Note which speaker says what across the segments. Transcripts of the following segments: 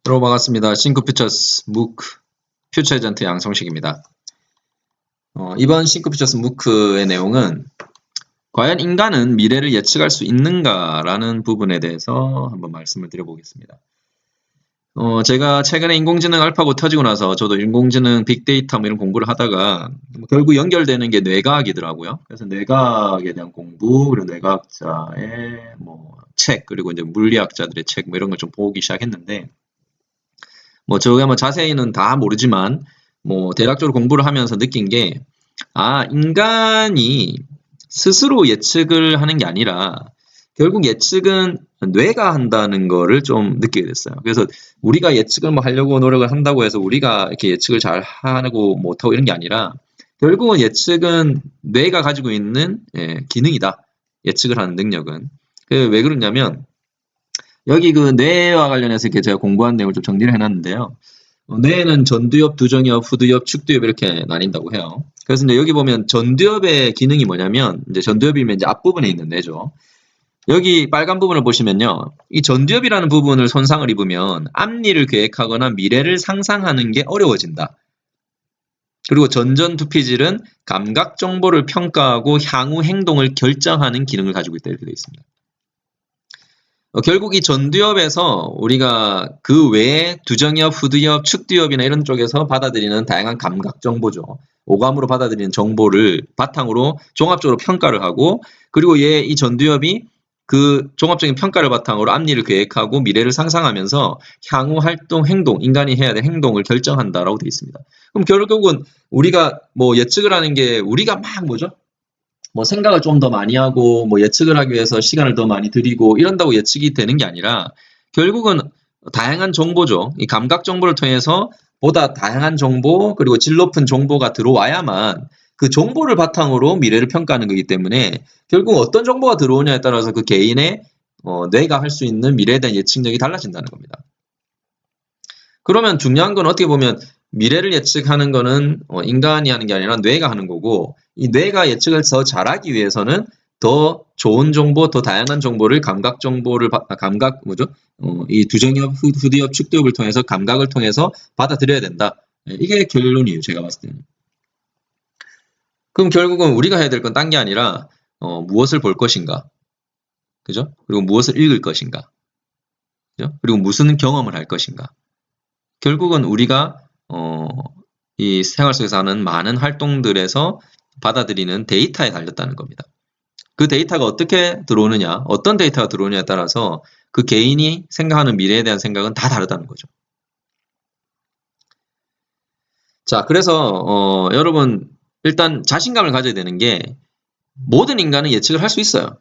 Speaker 1: 여러분 반갑습니다. 싱크퓨처스 무크 퓨처 에전트 양성식입니다. 이번 싱크퓨처스 무크의 내용은 과연 인간은 미래를 예측할 수 있는가라는 부분에 대해서 한번 말씀을 드려보겠습니다. 제가 최근에 인공지능 알파고 터지고 나서 저도 인공지능 빅데이터 이런 공부를 하다가 결국 연결되는 게 뇌과학이더라고요. 그래서 뇌과학에 대한 공부, 그리고 뇌과학자의 책, 그리고 이제 물리학자들의 책 이런 걸 좀 보기 시작했는데 제가 자세히는 다 모르지만 대략적으로 공부를 하면서 느낀 게 인간이 스스로 예측을 하는 게 아니라 결국 예측은 뇌가 한다는 거를 좀 느끼게 됐어요. 그래서 우리가 예측을 하려고 노력을 한다고 해서 우리가 이렇게 예측을 잘 하고 못하고 이런 게 아니라 결국은 예측은 뇌가 가지고 있는 기능이다. 예측을 하는 능력은. 왜 그러냐면 여기 그 뇌와 관련해서 이렇게 제가 공부한 내용을 좀 정리를 해놨는데요. 뇌는 전두엽, 두정엽, 후두엽, 축두엽 이렇게 나뉜다고 해요. 그래서 이제 여기 보면 전두엽의 기능이 뭐냐면 이제 전두엽이면 이제 앞부분에 있는 뇌죠. 여기 빨간 부분을 보시면요. 이 전두엽이라는 부분을 손상을 입으면 앞니를 계획하거나 미래를 상상하는 게 어려워진다. 그리고 전전두피질은 감각 정보를 평가하고 향후 행동을 결정하는 기능을 가지고 있다 이렇게 되어 있습니다. 결국 이 전두엽에서 우리가 그 외에 두정엽, 후두엽, 축두엽이나 이런 쪽에서 받아들이는 다양한 감각 정보죠. 오감으로 받아들이는 정보를 바탕으로 종합적으로 평가를 하고, 그리고 이 전두엽이 그 종합적인 평가를 바탕으로 앞니를 계획하고 미래를 상상하면서 향후 활동, 행동, 인간이 해야 될 행동을 결정한다라고 되어 있습니다. 그럼 결국은 우리가 예측을 하는 게 우리가 생각을 좀 더 많이 하고 예측을 하기 위해서 시간을 더 많이 들이고 이런다고 예측이 되는 게 아니라 결국은 다양한 정보죠. 이 감각 정보를 통해서 보다 다양한 정보 그리고 질 높은 정보가 들어와야만 그 정보를 바탕으로 미래를 평가하는 거기 때문에 결국 어떤 정보가 들어오냐에 따라서 그 개인의 뇌가 할 수 있는 미래에 대한 예측력이 달라진다는 겁니다. 그러면 중요한 건 어떻게 보면 미래를 예측하는 거는 인간이 하는 게 아니라 뇌가 하는 거고, 이 뇌가 예측을 더 잘하기 위해서는 더 좋은 정보, 더 다양한 정보를 감각 정보를 이 두정엽, 후두엽, 축두엽을 통해서 감각을 통해서 받아들여야 된다. 이게 결론이에요. 제가 봤을 때는. 그럼 결국은 우리가 해야 될 건 딴 게 아니라 무엇을 볼 것인가, 그죠? 그리고 무엇을 읽을 것인가, 그죠? 그리고 무슨 경험을 할 것인가. 결국은 우리가 이 생활 속에서 하는 많은 활동들에서 받아들이는 데이터에 달렸다는 겁니다. 그 데이터가 어떻게 들어오느냐, 어떤 데이터가 들어오느냐에 따라서 그 개인이 생각하는 미래에 대한 생각은 다 다르다는 거죠. 자, 그래서 여러분 일단 자신감을 가져야 되는 게 모든 인간은 예측을 할 수 있어요.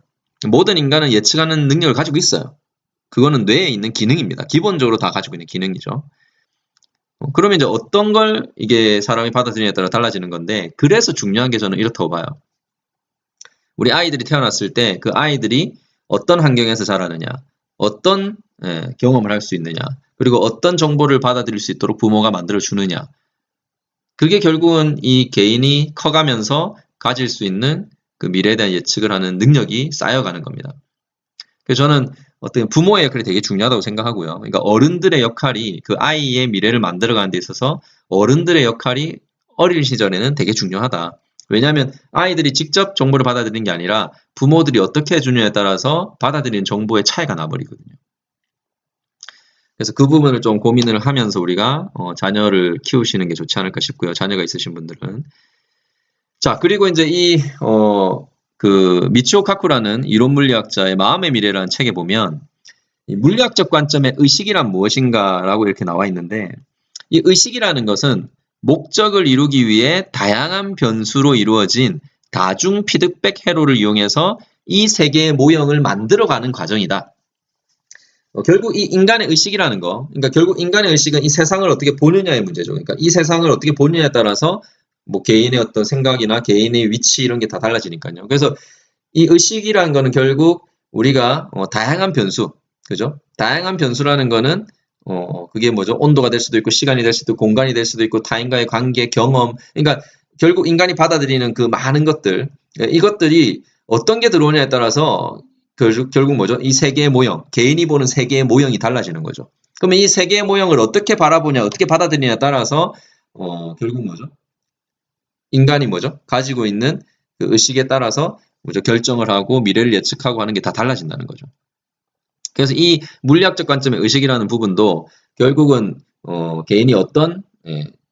Speaker 1: 모든 인간은 예측하는 능력을 가지고 있어요. 그거는 뇌에 있는 기능입니다. 기본적으로 다 가지고 있는 기능이죠. 그러면 이제 어떤 걸 이게 사람이 받아들이냐에 따라 달라지는 건데, 그래서 중요한 게 저는 이렇다고 봐요. 우리 아이들이 태어났을 때 그 아이들이 어떤 환경에서 자라느냐, 어떤 경험을 할 수 있느냐, 그리고 어떤 정보를 받아들일 수 있도록 부모가 만들어주느냐, 그게 결국은 이 개인이 커가면서 가질 수 있는 그 미래에 대한 예측을 하는 능력이 쌓여가는 겁니다. 그래서 저는 어떤 부모의 역할이 되게 중요하다고 생각하고요. 그러니까 어른들의 역할이 그 아이의 미래를 만들어가는 데 있어서 어른들의 역할이 어릴 시절에는 되게 중요하다. 왜냐하면 아이들이 직접 정보를 받아들이는 게 아니라 부모들이 어떻게 해주느냐에 따라서 받아들이는 정보의 차이가 나버리거든요. 그래서 그 부분을 좀 고민을 하면서 우리가 자녀를 키우시는 게 좋지 않을까 싶고요. 자녀가 있으신 분들은. 자, 그리고 이제 그 미치오 카쿠라는 이론 물리학자의 마음의 미래라는 책에 보면 이 물리학적 관점의 의식이란 무엇인가라고 이렇게 나와 있는데, 이 의식이라는 것은 목적을 이루기 위해 다양한 변수로 이루어진 다중 피드백 회로를 이용해서 이 세계의 모형을 만들어가는 과정이다. 결국 이 인간의 의식이라는 거, 그러니까 결국 인간의 의식은 이 세상을 어떻게 보느냐의 문제죠. 그러니까 이 세상을 어떻게 보느냐에 따라서 개인의 어떤 생각이나 개인의 위치 이런 게 다 달라지니까요. 그래서 이 의식이라는 거는 결국 우리가 다양한 변수, 그죠? 다양한 변수라는 거는 그게 뭐죠? 온도가 될 수도 있고 시간이 될 수도 있고 공간이 될 수도 있고 타인과의 관계, 경험, 그러니까 결국 인간이 받아들이는 그 많은 것들, 이것들이 어떤 게 들어오냐에 따라서 결국 뭐죠? 이 세계의 모형, 개인이 보는 세계의 모형이 달라지는 거죠. 그러면 이 세 개의 모형을 어떻게 바라보냐, 어떻게 받아들이냐에 따라서 결국 뭐죠? 인간이 뭐죠? 가지고 있는 그 의식에 따라서 뭐죠? 결정을 하고 미래를 예측하고 하는 게 다 달라진다는 거죠. 그래서 이 물리학적 관점의 의식이라는 부분도 결국은 개인이 어떤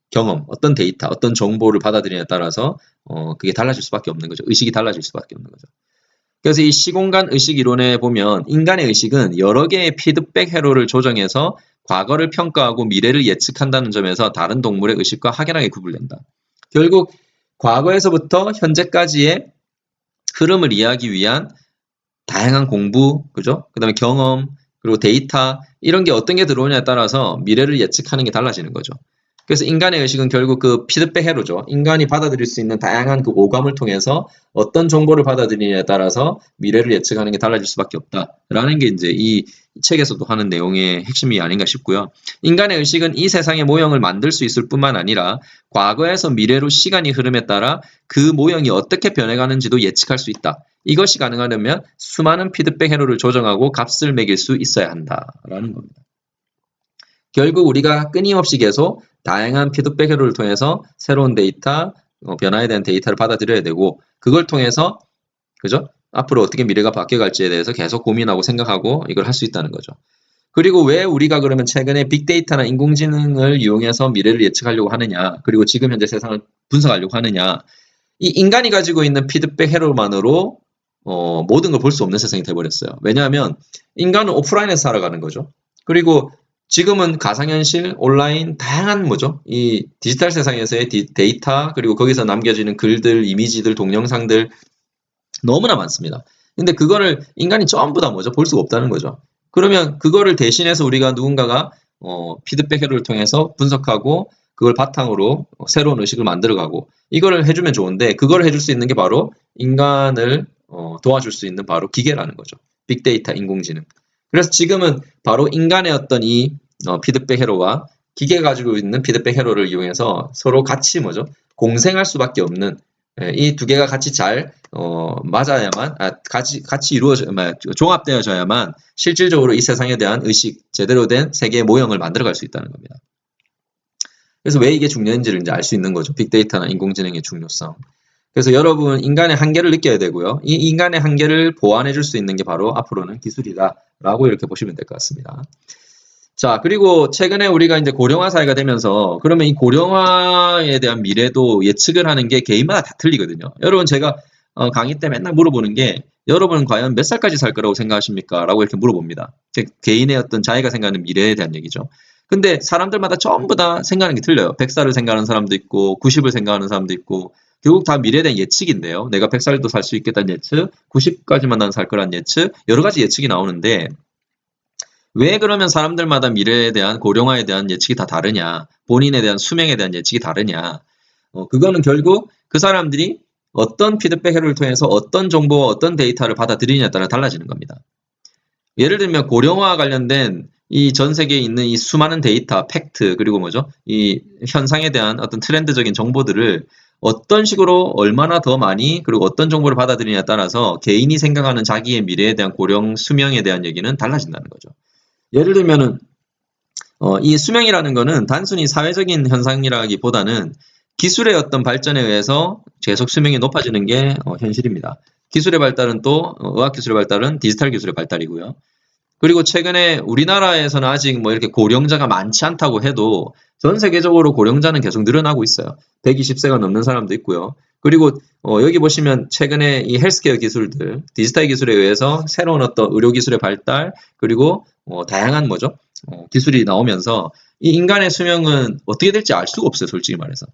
Speaker 1: 경험, 어떤 데이터, 어떤 정보를 받아들이냐에 따라서 그게 달라질 수밖에 없는 거죠. 의식이 달라질 수밖에 없는 거죠. 그래서 이 시공간 의식 이론에 보면 인간의 의식은 여러 개의 피드백 회로를 조정해서 과거를 평가하고 미래를 예측한다는 점에서 다른 동물의 의식과 확연하게 구분된다. 결국 과거에서부터 현재까지의 흐름을 이해하기 위한 다양한 공부, 그죠? 그 다음에 경험, 그리고 데이터, 이런 게 어떤 게 들어오냐에 따라서 미래를 예측하는 게 달라지는 거죠. 그래서 인간의 의식은 결국 그 피드백 회로죠. 인간이 받아들일 수 있는 다양한 그 오감을 통해서 어떤 정보를 받아들이냐에 따라서 미래를 예측하는 게 달라질 수밖에 없다라는 게 이제 이 책에서도 하는 내용의 핵심이 아닌가 싶고요. 인간의 의식은 이 세상의 모형을 만들 수 있을 뿐만 아니라 과거에서 미래로 시간이 흐름에 따라 그 모형이 어떻게 변해가는지도 예측할 수 있다. 이것이 가능하려면 수많은 피드백 회로를 조정하고 값을 매길 수 있어야 한다라는 겁니다. 결국 우리가 끊임없이 계속 다양한 피드백 회로를 통해서 새로운 데이터, 변화에 대한 데이터를 받아들여야 되고 그걸 통해서 그죠? 앞으로 어떻게 미래가 바뀌어갈지에 대해서 계속 고민하고 생각하고 이걸 할 수 있다는 거죠. 그리고 왜 우리가 그러면 최근에 빅데이터나 인공지능을 이용해서 미래를 예측하려고 하느냐, 그리고 지금 현재 세상을 분석하려고 하느냐, 이 인간이 가지고 있는 피드백 회로만으로 모든 걸 볼 수 없는 세상이 돼버렸어요. 왜냐하면 인간은 오프라인에서 살아가는 거죠. 그리고 지금은 가상현실, 온라인, 다양한 뭐죠? 이 디지털 세상에서의 데이터, 그리고 거기서 남겨지는 글들, 이미지들, 동영상들 너무나 많습니다. 근데 그거를 인간이 전부 다 뭐죠? 볼 수가 없다는 거죠. 그러면 그거를 대신해서 우리가 누군가가 피드백 회로를 통해서 분석하고 그걸 바탕으로 새로운 의식을 만들어가고 이거를 해주면 좋은데 그걸 해줄 수 있는 게 바로 인간을 도와줄 수 있는 바로 기계라는 거죠. 빅데이터, 인공지능. 그래서 지금은 바로 인간의 어떤 이 피드백 회로와 기계가 가지고 있는 피드백 회로를 이용해서 서로 같이 뭐죠? 공생할 수밖에 없는 이 두 개가 같이 잘 맞아야만 같이 이루어져 종합되어져야만 실질적으로 이 세상에 대한 의식 제대로 된 세계의 모형을 만들어갈 수 있다는 겁니다. 그래서 왜 이게 중요한지를 이제 알 수 있는 거죠. 빅데이터나 인공지능의 중요성. 그래서 여러분 인간의 한계를 느껴야 되고요. 이 인간의 한계를 보완해 줄 수 있는 게 바로 앞으로는 기술이다라고 이렇게 보시면 될 것 같습니다. 자, 그리고 최근에 우리가 이제 고령화 사회가 되면서 그러면 이 고령화에 대한 미래도 예측을 하는 게 개인마다 다 틀리거든요. 여러분 제가 강의 때 맨날 물어보는 게 여러분은 과연 몇 살까지 살 거라고 생각하십니까? 라고 이렇게 물어봅니다. 개인의 어떤 자기가 생각하는 미래에 대한 얘기죠. 근데 사람들마다 전부 다 생각하는 게 틀려요. 100살을 생각하는 사람도 있고 90을 생각하는 사람도 있고 결국 다 미래에 대한 예측인데요. 내가 100살도 살 수 있겠다는 예측, 90까지만 난 살 거란 예측, 여러 가지 예측이 나오는데 왜 그러면 사람들마다 미래에 대한 고령화에 대한 예측이 다 다르냐, 본인에 대한 수명에 대한 예측이 다르냐, 그거는 결국 그 사람들이 어떤 피드백 회로를 통해서 어떤 정보와 어떤 데이터를 받아들이냐에 따라 달라지는 겁니다. 예를 들면 고령화와 관련된 이 전 세계에 있는 이 수많은 데이터, 팩트, 그리고 뭐죠? 이 현상에 대한 어떤 트렌드적인 정보들을 어떤 식으로 얼마나 더 많이 그리고 어떤 정보를 받아들이냐에 따라서 개인이 생각하는 자기의 미래에 대한 고령 수명에 대한 얘기는 달라진다는 거죠. 예를 들면은 이 수명이라는 거는 단순히 사회적인 현상이라기보다는 기술의 어떤 발전에 의해서 계속 수명이 높아지는 게 현실입니다. 기술의 발달은 또 의학기술의 발달은 디지털 기술의 발달이고요. 그리고 최근에 우리나라에서는 아직 뭐 이렇게 고령자가 많지 않다고 해도 전 세계적으로 고령자는 계속 늘어나고 있어요. 120세가 넘는 사람도 있고요. 그리고 여기 보시면 최근에 이 헬스케어 기술들, 디지털 기술에 의해서 새로운 어떤 의료 기술의 발달, 그리고 다양한 뭐죠? 기술이 나오면서 이 인간의 수명은 어떻게 될지 알 수가 없어요, 솔직히 말해서.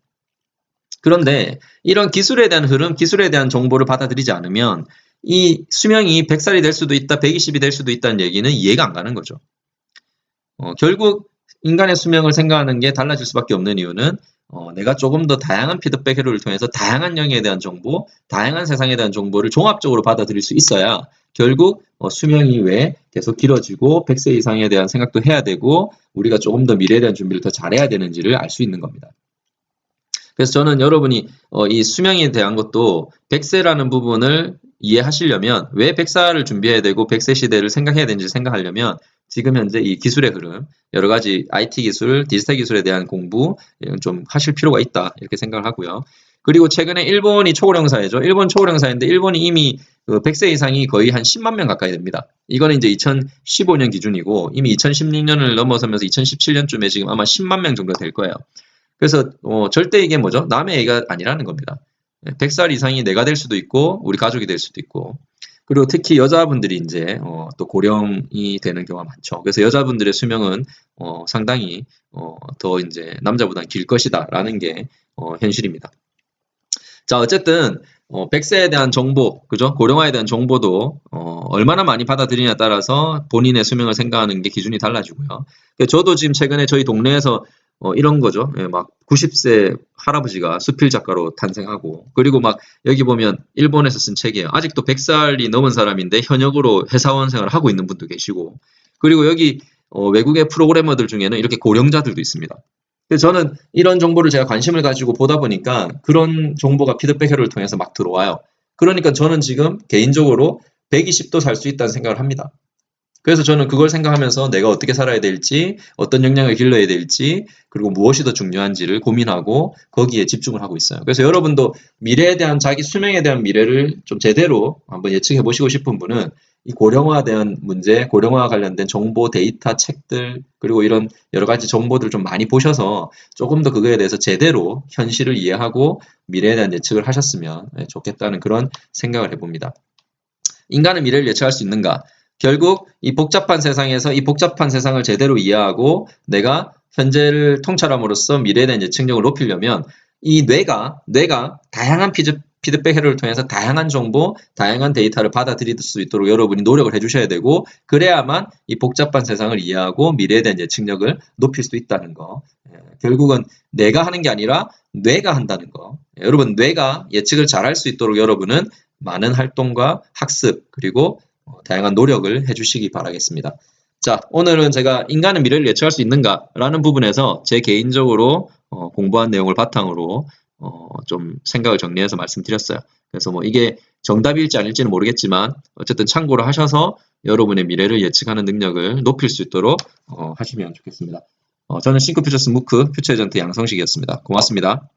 Speaker 1: 그런데 이런 기술에 대한 흐름, 기술에 대한 정보를 받아들이지 않으면 이 수명이 100살이 될 수도 있다, 120이 될 수도 있다는 얘기는 이해가 안 가는 거죠. 결국 인간의 수명을 생각하는 게 달라질 수밖에 없는 이유는 내가 조금 더 다양한 피드백 회로를 통해서 다양한 영역에 대한 정보, 다양한 세상에 대한 정보를 종합적으로 받아들일 수 있어야 결국 수명이 왜 계속 길어지고 100세 이상에 대한 생각도 해야 되고 우리가 조금 더 미래에 대한 준비를 더 잘해야 되는지를 알 수 있는 겁니다. 그래서 저는 여러분이 이 수명에 대한 것도 100세라는 부분을 이해하시려면 왜 100살을 준비해야 되고 100세 시대를 생각해야 되는지 생각하려면 지금 현재 이 기술의 흐름, 여러 가지 IT 기술, 디지털 기술에 대한 공부 이런 좀 하실 필요가 있다 이렇게 생각을 하고요. 그리고 최근에 일본이 초고령 사회죠. 일본 초고령 사회인데 일본이 이미 그 100세 이상이 거의 한 10만 명 가까이 됩니다. 이거는 이제 2015년 기준이고 이미 2016년을 넘어서면서 2017년쯤에 지금 아마 10만 명 정도 될 거예요. 그래서 절대 이게 뭐죠? 남의 애가 아니라는 겁니다. 100살 이상이 내가 될 수도 있고 우리 가족이 될 수도 있고 그리고 특히 여자분들이 이제 또 고령이 되는 경우가 많죠. 그래서 여자분들의 수명은 상당히 더 이제 남자보다는 길 것이다라는 게 현실입니다. 자, 어쨌든 100세에 대한 정보, 그죠? 고령화에 대한 정보도 얼마나 많이 받아들이냐에 따라서 본인의 수명을 생각하는 게 기준이 달라지고요. 저도 지금 최근에 저희 동네에서 이런 거죠. 예, 막 90세 할아버지가 수필 작가로 탄생하고 그리고 막 여기 보면 일본에서 쓴 책이에요. 아직도 100살이 넘은 사람인데 현역으로 회사원 생활을 하고 있는 분도 계시고 그리고 여기 외국의 프로그래머들 중에는 이렇게 고령자들도 있습니다. 그래서 저는 이런 정보를 제가 관심을 가지고 보다 보니까 그런 정보가 피드백 회로를 통해서 막 들어와요. 그러니까 저는 지금 개인적으로 120도 살 수 있다는 생각을 합니다. 그래서 저는 그걸 생각하면서 내가 어떻게 살아야 될지, 어떤 역량을 길러야 될지, 그리고 무엇이 더 중요한지를 고민하고 거기에 집중을 하고 있어요. 그래서 여러분도 미래에 대한 자기 수명에 대한 미래를 좀 제대로 한번 예측해 보시고 싶은 분은 이 고령화에 대한 문제, 고령화와 관련된 정보, 데이터, 책들, 그리고 이런 여러 가지 정보들 좀 많이 보셔서 조금 더 그거에 대해서 제대로 현실을 이해하고 미래에 대한 예측을 하셨으면 좋겠다는 그런 생각을 해봅니다. 인간은 미래를 예측할 수 있는가? 결국 이 복잡한 세상에서 이 복잡한 세상을 제대로 이해하고 내가 현재를 통찰함으로써 미래에 대한 예측력을 높이려면 이 뇌가 다양한 피드백 회로를 통해서 다양한 정보, 다양한 데이터를 받아들일 수 있도록 여러분이 노력을 해주셔야 되고 그래야만 이 복잡한 세상을 이해하고 미래에 대한 예측력을 높일 수 있다는 거. 결국은 내가 하는 게 아니라 뇌가 한다는 거. 여러분 뇌가 예측을 잘할 수 있도록 여러분은 많은 활동과 학습 그리고 다양한 노력을 해주시기 바라겠습니다. 자, 오늘은 제가 인간은 미래를 예측할 수 있는가? 라는 부분에서 제 개인적으로 공부한 내용을 바탕으로 좀 생각을 정리해서 말씀드렸어요. 그래서 뭐 이게 정답일지 아닐지는 모르겠지만 어쨌든 참고를 하셔서 여러분의 미래를 예측하는 능력을 높일 수 있도록 하시면 좋겠습니다. 저는 싱크퓨처스 무크 퓨처 에전트 양성식이었습니다. 고맙습니다.